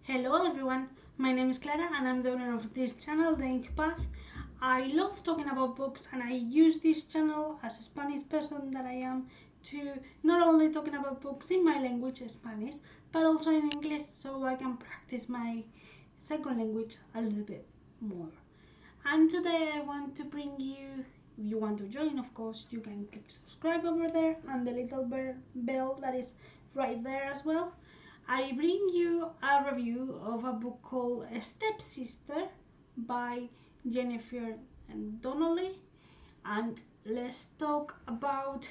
Hello everyone, my name is Clara and I'm the owner of this channel, The Ink Path. I love talking about books and I use this channel as a Spanish person that I am to not only talking about books in my language, Spanish, but also in English so I can practice my second language a little bit more. And today I want to bring you, if you want to join of course, you can click subscribe over there and the little bell that is right there as well. I bring you a review of a book called Stepsister by Jenniffer Donnelly, and let's talk about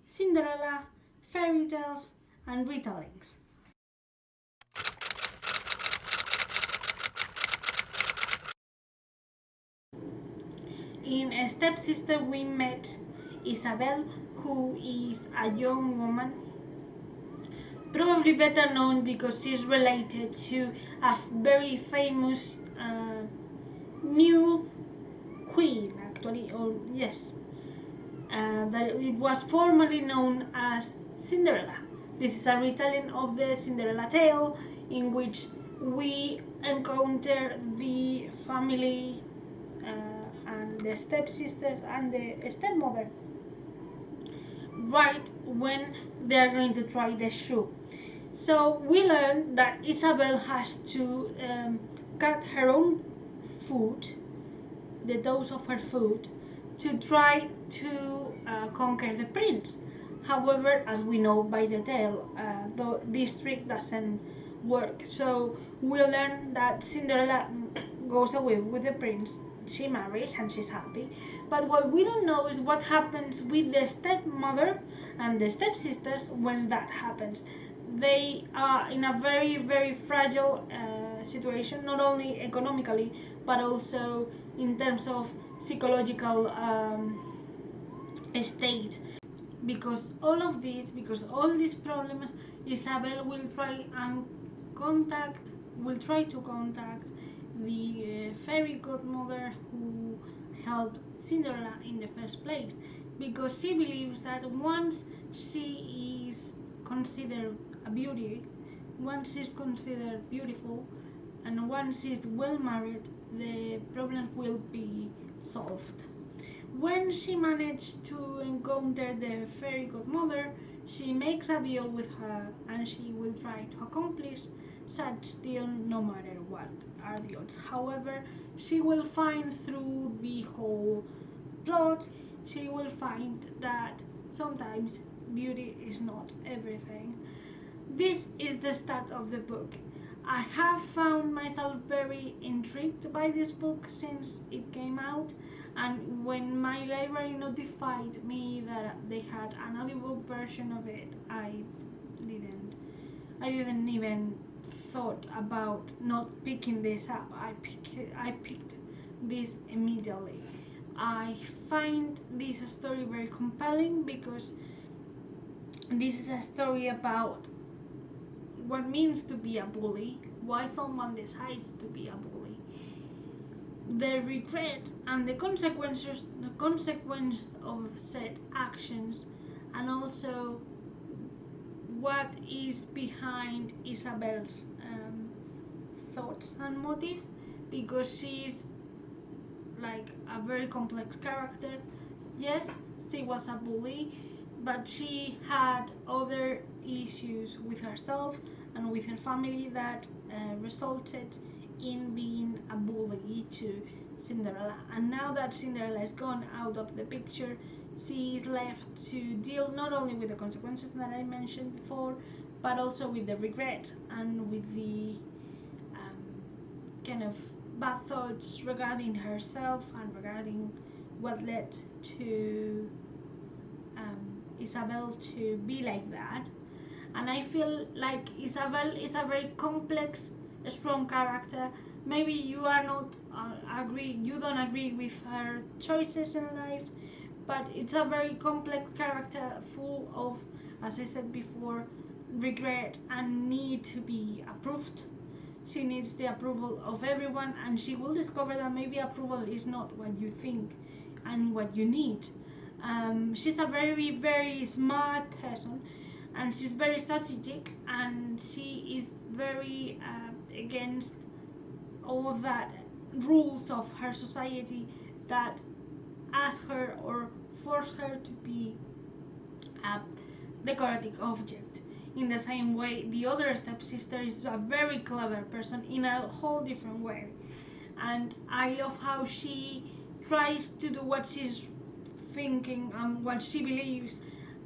Cinderella, fairy tales and retellings. In Stepsister we met Isabel, who is a young woman, probably better known because she's related to a very famous new queen, actually, or yes, that it was formerly known as Cinderella. This is a retelling of the Cinderella tale in which we encounter the family and the stepsisters and the stepmother right when they are going to try the shoe. So we learn that Isabel has to cut her own foot, the toes of her foot, to try to conquer the prince. However, as we know by the tale, this trick doesn't work. So we learn that Cinderella goes away with the prince. She marries and she's happy. But what we don't know is what happens with the stepmother and the stepsisters when that happens. They are in a very, very fragile situation, not only economically, but also in terms of psychological state. Because all these problems, Isabel will try to contact the fairy godmother who helped Cinderella in the first place, because she believes that once she is considered a beauty, once she's considered beautiful, and once she's well married, the problems will be solved. When she managed to encounter the fairy godmother, she makes a deal with her and she will try to accomplish such deal no matter what are the odds. However, she will find through the whole plot, she will find that sometimes beauty is not everything. This is the start of the book. I have found myself very intrigued by this book since it came out, and when my library notified me that they had an audiobook version of it, I didn't even thought about not picking this up. I picked this immediately. I find this story very compelling because this is a story about what it means to be a bully, why someone decides to be a bully, the regret and the consequence of said actions, and also what is behind Isabel's thoughts and motives, because she's like a very complex character. Yes, she was a bully, but she had other issues with herself and with her family that resulted in being a bully to Cinderella. And now that Cinderella is gone out of the picture, she is left to deal not only with the consequences that I mentioned before, but also with the regret and with the kind of bad thoughts regarding herself and regarding what led to Isabel to be like that. And I feel like Isabel is a very complex, strong character. Maybe you are not you don't agree with her choices in life, but it's a very complex character full of, as I said before, regret and need to be approved. She needs the approval of everyone, and she will discover that maybe approval is not what you think and what you need. She's a very, very smart person, and she's very strategic, and she is very against all that rules of her society that ask her or force her to be a decorative object. In the same way, the other stepsister is a very clever person in a whole different way, and I love how she tries to do what she's thinking and what she believes.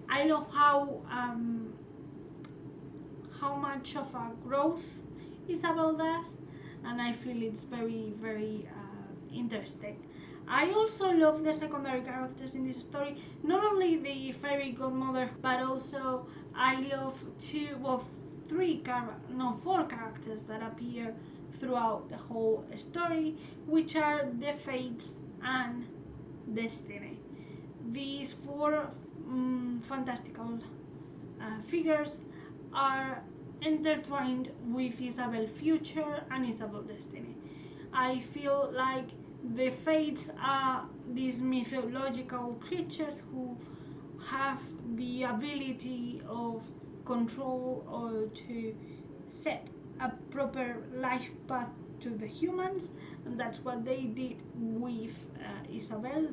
I love how much of a growth Isabel does, and I feel it's very, very interesting. I also love the secondary characters in this story, not only the fairy godmother, but also I love four characters that appear throughout the whole story, which are the Fates and Destiny. These four fantastical figures are intertwined with Isabel's future and Isabel's destiny. I feel like the Fates are these mythological creatures who have the ability of control or to set a proper life path to the humans, and that's what they did with Isabel.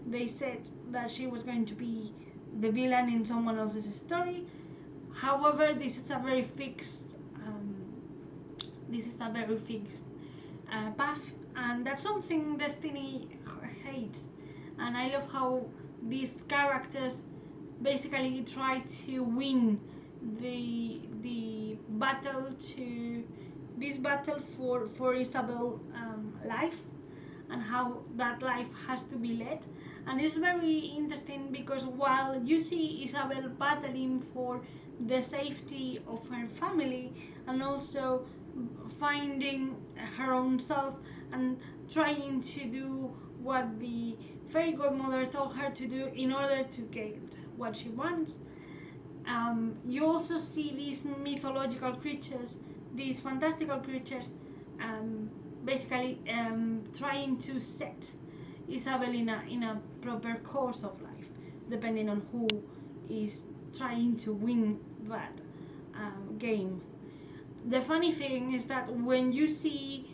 They said that she was going to be the villain in someone else's story. However, this is a very fixed path, and that's something Destiny hates. And I love how these characters basically try to win the battle for Isabel life, and how that life has to be led. And it's very interesting because while you see Isabel battling for the safety of her family and also finding her own self and trying to do what the fairy godmother told her to do in order to get what she wants, you also see these mythological creatures, these fantastical creatures, basically trying to set Isabel in a proper course of life, depending on who is trying to win that game. The funny thing is that when you see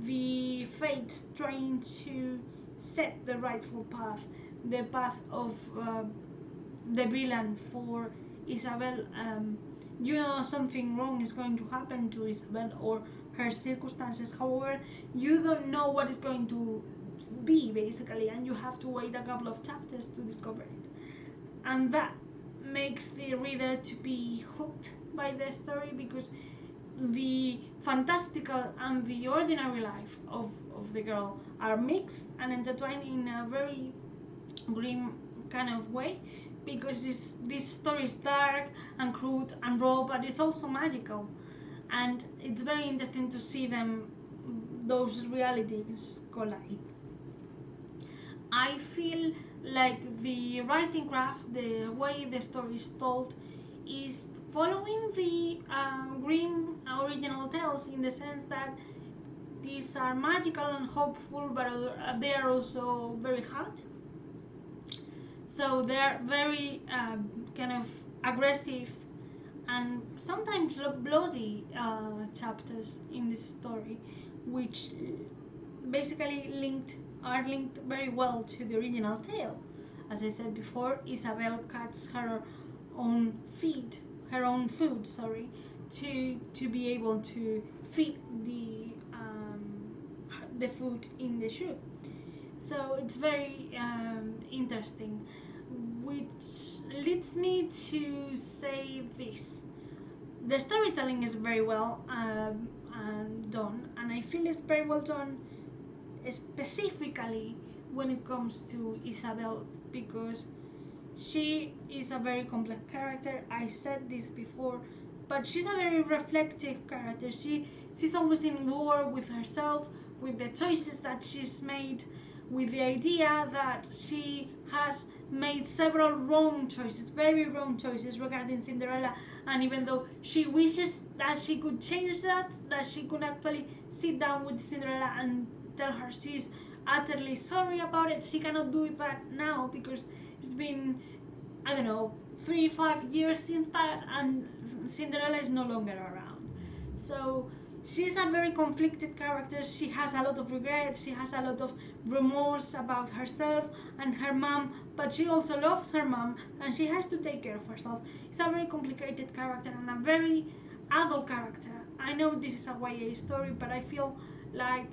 the Fates trying to set the rightful path, the path of the villain for Isabel, you know something wrong is going to happen to Isabel or her circumstances. However, you don't know what is going to be basically, and you have to wait a couple of chapters to discover it, and that makes the reader to be hooked by the story, because the fantastical and the ordinary life of the girl are mixed and intertwined in a very grim kind of way, because this story is dark and crude and raw, but it's also magical, and it's very interesting to see those realities collide. I feel like the writing craft, the way the story is told, is following the Grimm original tales, in the sense that these are magical and hopeful, but they are also very hard. So they are very kind of aggressive and sometimes bloody chapters in this story, which basically are linked very well to the original tale. As I said before, Isabel cuts her own food, to be able to feed the food in the shoe. So it's very interesting, which leads me to say this: the storytelling is very well done, and I feel it's very well done specifically when it comes to Isabel, because she is a very complex character. I said this before, but she's a very reflective character. She's always in war with herself, with the choices that she's made, with the idea that she has made several wrong choices, very wrong choices regarding Cinderella, and even though she wishes that she could change that she could actually sit down with Cinderella and tell her she's utterly sorry about it, she cannot do that now because it's been, I don't know, 3-5 years since that, and Cinderella is no longer around. So she's a very conflicted character. She has a lot of regret, she has a lot of remorse about herself and her mom, but she also loves her mom and she has to take care of herself. It's a very complicated character and a very adult character. I know this is a YA story, but I feel like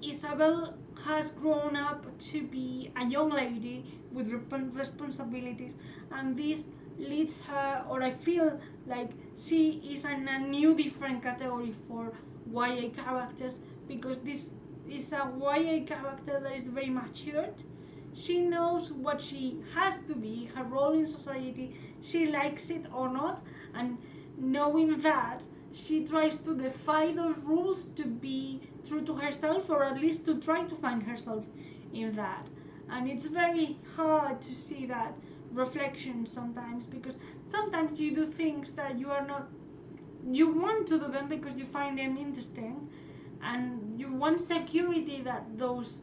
Isabel has grown up to be a young lady with responsibilities, and this leads her, or I feel like she is in a new different category for YA characters, because this is a YA character that is very matured. She knows what she has to be, her role in society, she likes it or not, and knowing that, she tries to defy those rules to be true to herself, or at least to try to find herself in that. And it's very hard to see that reflection sometimes, because sometimes you do things that you are not, you want to do them because you find them interesting and you want security that those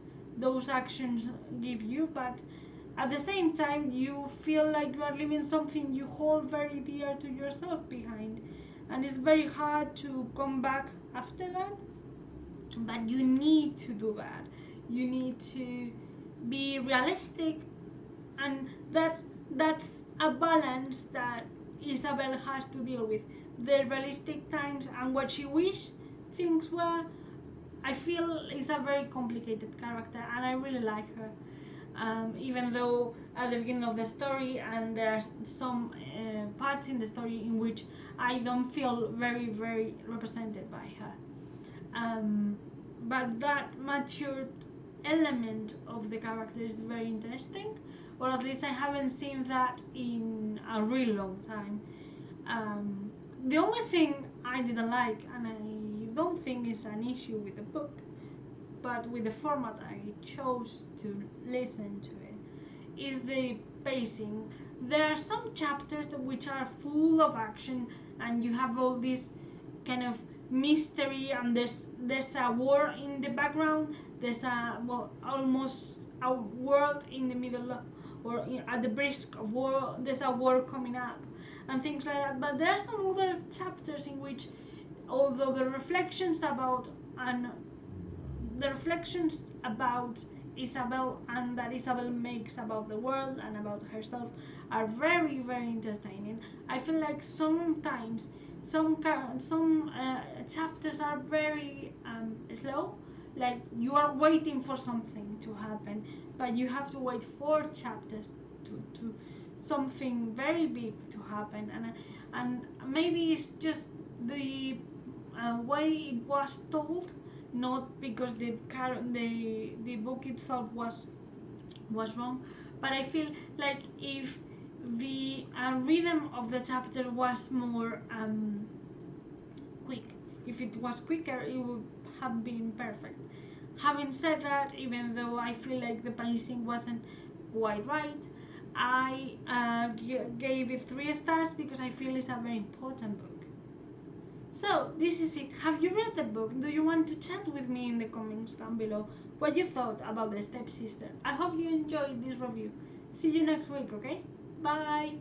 actions give you, but at the same time you feel like you are leaving something you hold very dear to yourself behind, and it's very hard to come back after that. But you need to do that. You need to be realistic, and that's a balance that Isabel has to deal with. The realistic times and what she wish things were. I feel is a very complicated character, and I really like her. Even though at the beginning of the story, and there are some parts in the story in which I don't feel very represented by her. But that matured element of the character is very interesting, or at least I haven't seen that in a really long time. The only thing I didn't like, and I don't think is an issue with the book, but with the format I chose to listen to it, is the pacing. There are some chapters which are full of action, and you have all this kind of mystery, and there's a war in the background, there's almost a world in the middle, or at the brisk of war, there's a war coming up and things like that. But there are some other chapters in which, although the reflections about Isabel and that Isabel makes about the world and about herself are very entertaining. I feel like sometimes some chapters are very slow, like you are waiting for something to happen, but you have to wait 4 chapters to something very big to happen, and maybe it's just the way it was told, not because the book itself was wrong, but I feel like if the rhythm of the chapter was more quick, if it was quicker, it would have been perfect. Having said that, even though I feel like the pacing wasn't quite right, I gave it 3 stars because I feel it's a very important book. So, this is it. Have you read the book? Do you want to chat with me in the comments down below what you thought about the Stepsister? I hope you enjoyed this review. See you next week, okay? Bye!